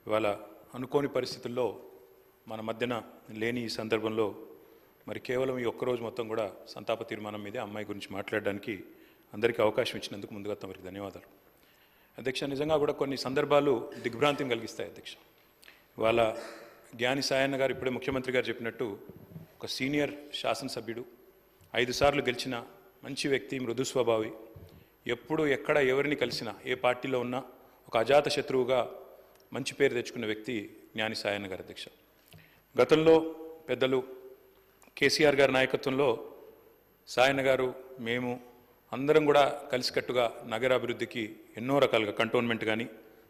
ఇవాళ అనుకోని పరిస్థితుల్లో మన మధ్యన లేని ఈ సందర్భంలో మరి కేవలం ఈ ఒక్కరోజు మొత్తం కూడా సంతాప తీర్మానం మీదే అమ్మాయి గురించి మాట్లాడడానికి అందరికీ అవకాశం ఇచ్చినందుకు ముందుగా తమరికి ధన్యవాదాలు. అధ్యక్ష, నిజంగా కూడా కొన్ని సందర్భాలు దిగ్భ్రాంతిని కలిగిస్తాయి అధ్యక్ష. ఇవాళ జ్ఞాని సాయన్న గారు ఇప్పుడే ముఖ్యమంత్రి గారు చెప్పినట్టు ఒక సీనియర్ శాసనసభ్యుడు, 5 సార్లు గెలిచిన మంచి వ్యక్తి, మృదు స్వభావి, ఎప్పుడు ఎక్కడ ఎవరిని కలిసినా ఏ పార్టీలో ఉన్నా ఒక అజాత శత్రువుగా మంచి పేరు తెచ్చుకున్న వ్యక్తి జ్ఞాని సాయన్న గారు అధ్యక్ష. గతంలో పెద్దలు కేసీఆర్ గారి నాయకత్వంలో సాయన్న గారు, మేము అందరం కూడా కలిసికట్టుగా నగర అభివృద్ధికి ఎన్నో రకాలుగా కంటోన్మెంట్ కానీ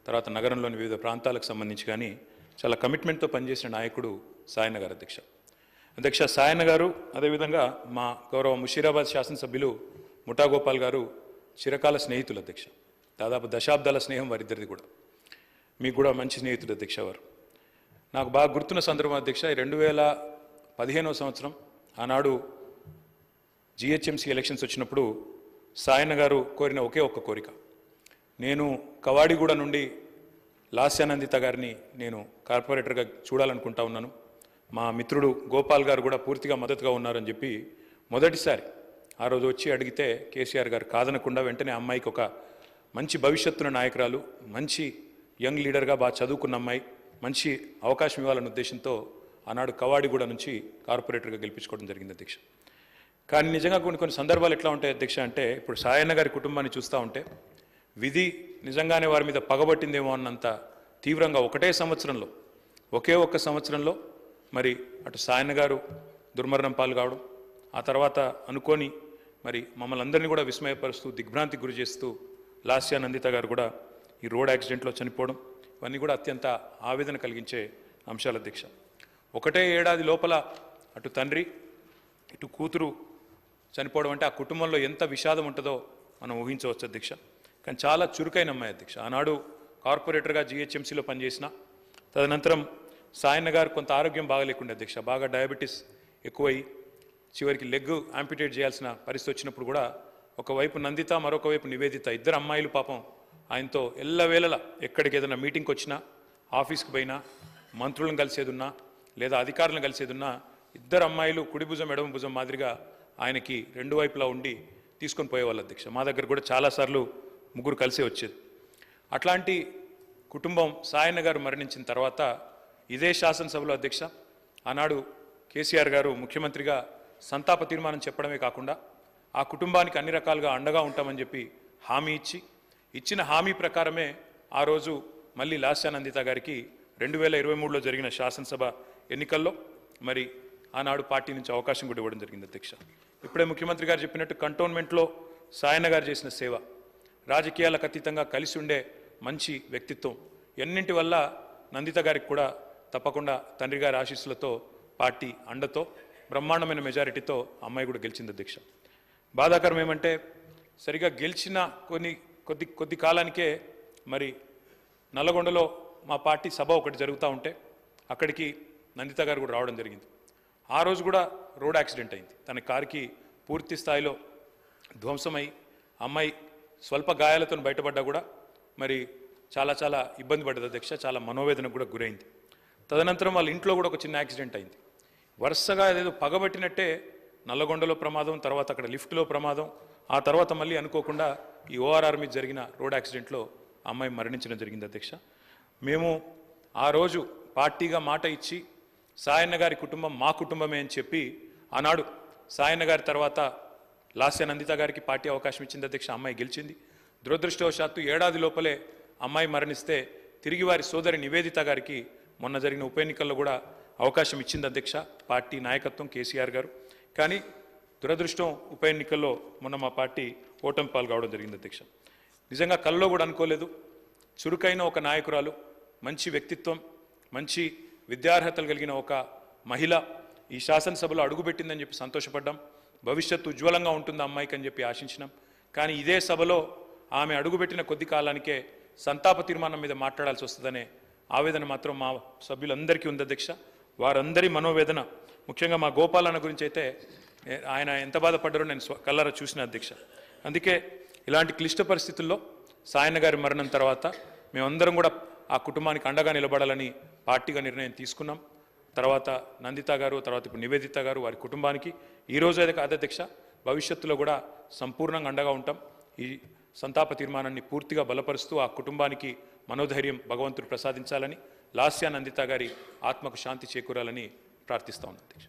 తర్వాత నగరంలోని వివిధ ప్రాంతాలకు సంబంధించి కానీ చాలా కమిట్మెంట్తో పనిచేసిన నాయకుడు సాయన్న గారు అధ్యక్ష. సాయన్న గారు అదేవిధంగా మా గౌరవ ముషీరాబాద్ శాసనసభ్యులు ముఠా గోపాల్ గారు చిరకాల స్నేహితులు అధ్యక్ష. దాదాపు దశాబ్దాల స్నేహం వారిద్దరిది కూడా. మీకు కూడా మంచి స్నేహితుడు అధ్యక్ష వారు. నాకు బాగా గుర్తున్న సందర్భం అధ్యక్ష, 2015వ సంవత్సరం ఆనాడు జిహెచ్ఎంసీ ఎలక్షన్స్ వచ్చినప్పుడు సాయన్న గారు కోరిన ఒకే ఒక్క కోరిక, నేను కవాడిగూడ నుండి లాస్యానందిత గారిని నేను కార్పొరేటర్గా చూడాలనుకుంటా ఉన్నాను, మా మిత్రుడు గోపాల్ గారు కూడా పూర్తిగా మద్దతుగా ఉన్నారని చెప్పి మొదటిసారి ఆ రోజు వచ్చి అడిగితే కేసీఆర్ గారు కాదనకుండా వెంటనే అమ్మాయికి ఒక మంచి భవిష్యత్తున్న నాయకురాలు, మంచి యంగ్ లీడర్గా బాగా చదువుకున్న అమ్మాయి, మంచి అవకాశం ఇవ్వాలన్న ఉద్దేశంతో ఆనాడు కవాడిగూడ నుంచి కార్పొరేటర్గా గెలిపించుకోవడం జరిగింది అధ్యక్ష. కానీ నిజంగా కొన్ని సందర్భాలు ఎట్లా ఉంటాయి అధ్యక్ష అంటే, ఇప్పుడు సాయన్న గారి కుటుంబాన్ని చూస్తూ ఉంటే విధి నిజంగానే వారి మీద పగబట్టిందేమో అన్నంత తీవ్రంగా ఒకే ఒక్క సంవత్సరంలో మరి అటు సాయన్న గారు దుర్మరణం పాలు కావడం, ఆ తర్వాత అనుకోని మరి మమ్మల్ని అందరినీ కూడా విస్మయపరుస్తూ దిగ్భ్రాంతికి గురి చేస్తూ లాస్యానందిత గారు కూడా ఈ రోడ్ యాక్సిడెంట్లో చనిపోవడం, ఇవన్నీ కూడా అత్యంత ఆవేదన కలిగించే అంశాలు అధ్యక్ష. ఒకటే ఏడాది లోపల అటు తండ్రి ఇటు కూతురు చనిపోవడం అంటే ఆ కుటుంబంలో ఎంత విషాదం ఉంటుందో మనం ఊహించవచ్చు అధ్యక్ష. కానీ చాలా చురుకైన అమ్మాయి అధ్యక్ష. ఆనాడు కార్పొరేటర్గా జిహెచ్ఎంసీలో పనిచేసిన, తదనంతరం సాయన్న గారు కొంత ఆరోగ్యం బాగలేకుండే అధ్యక్ష, బాగా డయాబెటీస్ ఎక్కువై చివరికి లెగ్ యాంపిటేట్ చేయాల్సిన పరిస్థితి వచ్చినప్పుడు కూడా ఒకవైపు నందిత, మరొక వైపు నివేదిత, ఇద్దరు అమ్మాయిలు పాపం ఆయనతో ఎల్లవేళలా ఎక్కడికి ఏదైనా మీటింగ్కి వచ్చినా, ఆఫీస్కి పోయినా, మంత్రులను కలిసేదున్నా లేదా అధికారులను కలిసేదున్నా ఇద్దరు అమ్మాయిలు కుడి భుజం ఎడమ భుజం మాదిరిగా ఆయనకి రెండు వైపులా ఉండి తీసుకొని పోయేవాళ్ళు అధ్యక్ష. మా దగ్గర కూడా చాలాసార్లు ముగ్గురు కలిసే వచ్చేది. అట్లాంటి కుటుంబం సాయన్న గారు మరణించిన తర్వాత ఇదే శాసనసభలో అధ్యక్ష ఆనాడు కేసీఆర్ గారు ముఖ్యమంత్రిగా సంతాప తీర్మానం చెప్పడమే కాకుండా ఆ కుటుంబానికి అన్ని రకాలుగా అండగా ఉంటామని చెప్పి హామీ ఇచ్చిన హామీ ప్రకారమే ఆ రోజు మళ్ళీ లాస్యానందిత గారికి 2023లో జరిగిన శాసనసభ ఎన్నికల్లో మరి ఆనాడు పార్టీ నుంచి అవకాశం కూడా ఇవ్వడం జరిగింది అధ్యక్ష. ఇప్పుడే ముఖ్యమంత్రి గారు చెప్పినట్టు కంటోన్మెంట్లో సాయన్న గారు చేసిన సేవ, రాజకీయాలకు అతీతంగా కలిసి ఉండే మంచి వ్యక్తిత్వం, ఎన్నింటి వల్ల నందిత గారికి కూడా తప్పకుండా తండ్రి గారి ఆశీస్సులతో పార్టీ అండతో బ్రహ్మాండమైన మెజారిటీతో అమ్మాయి కూడా గెలిచింది అధ్యక్ష. బాధాకరం ఏమంటే సరిగా గెలిచిన కొద్ది కాలానికే మరి నల్లగొండలో మా పార్టీ సభ ఒకటి జరుగుతూ ఉంటే అక్కడికి నందిత గారు కూడా రావడం జరిగింది. ఆ రోజు కూడా రోడ్ యాక్సిడెంట్ అయింది. తన కారుకి పూర్తి స్థాయిలో ధ్వంసమై అమ్మాయి స్వల్ప గాయాలతో బయటపడ్డా కూడా మరి చాలా ఇబ్బంది పడ్డది అధ్యక్ష, చాలా మనోవేదనకు కూడా గురైంది. తదనంతరం వాళ్ళ ఇంట్లో కూడా ఒక చిన్న యాక్సిడెంట్ అయింది. వరుసగా ఏదో పగబట్టినట్టే నల్లగొండలో ప్రమాదం, తర్వాత అక్కడ లిఫ్ట్లో ప్రమాదం, ఆ తర్వాత మళ్ళీ అనుకోకుండా ఈ ఓఆర్ఆర్ మీద జరిగిన రోడ్ యాక్సిడెంట్లో అమ్మాయి మరణించడం జరిగింది అధ్యక్ష. మేము ఆ రోజు పార్టీగా మాట ఇచ్చి సాయన్న గారి కుటుంబం మా కుటుంబమే అని చెప్పి ఆనాడు సాయన్న గారి తర్వాత లాస్యానందిత గారికి పార్టీ అవకాశం ఇచ్చింది అధ్యక్ష. అమ్మాయి గెలిచింది. దురదృష్టవశాత్తు ఏడాది లోపలే అమ్మాయి మరణిస్తే తిరిగి వారి సోదరి నివేదిత గారికి మొన్న జరిగిన ఉప ఎన్నికల్లో కూడా అవకాశం ఇచ్చింది అధ్యక్ష పార్టీ నాయకత్వం, కేసీఆర్ గారు. కానీ దురదృష్టం ఉప ఎన్నికల్లో మొన్న మా పార్టీ ఓటమి పాలు కావడం జరిగింది అధ్యక్ష. నిజంగా కల్లో కూడా అనుకోలేదు. చురుకైన ఒక నాయకురాలు, మంచి వ్యక్తిత్వం, మంచి విద్యార్హతలు కలిగిన ఒక మహిళ ఈ శాసనసభలో అడుగుపెట్టిందని చెప్పి సంతోషపడ్డాం. భవిష్యత్తు ఉజ్వలంగా ఉంటుంది అమ్మాయికి అని చెప్పి ఆశించినాం. కానీ ఇదే సభలో ఆమె అడుగుపెట్టిన కొద్ది కాలానికే సంతాప తీర్మానం మీద మాట్లాడాల్సి వస్తుందనే ఆవేదన మాత్రం మా సభ్యులందరికీ ఉంది అధ్యక్ష. వారందరి మనోవేదన, ముఖ్యంగా మా గోపాలన్న గురించి అయితే ఆయన ఎంత బాధపడ్డారో నేను కళ్ళారా చూసిన అధ్యక్ష. అందుకే ఇలాంటి క్లిష్ట పరిస్థితుల్లో సాయన్న గారి మరణం తర్వాత మేమందరం కూడా ఆ కుటుంబానికి అండగా నిలబడాలని పార్టీగా నిర్ణయం తీసుకున్నాం. తర్వాత నందిత గారు, తర్వాత ఇప్పుడు నివేదిత గారు, వారి కుటుంబానికి ఈరోజు అయితే కాదు అధ్యక్ష, భవిష్యత్తులో కూడా సంపూర్ణంగా అండగా ఉంటాం. ఈ సంతాప తీర్మానాన్ని పూర్తిగా బలపరుస్తూ ఆ కుటుంబానికి మనోధైర్యం భగవంతుడు ప్రసాదించాలని, లాస్యా నందిత గారి ఆత్మకు శాంతి చేకూరాలని ప్రార్థిస్తా ఉన్నాను అధ్యక్ష.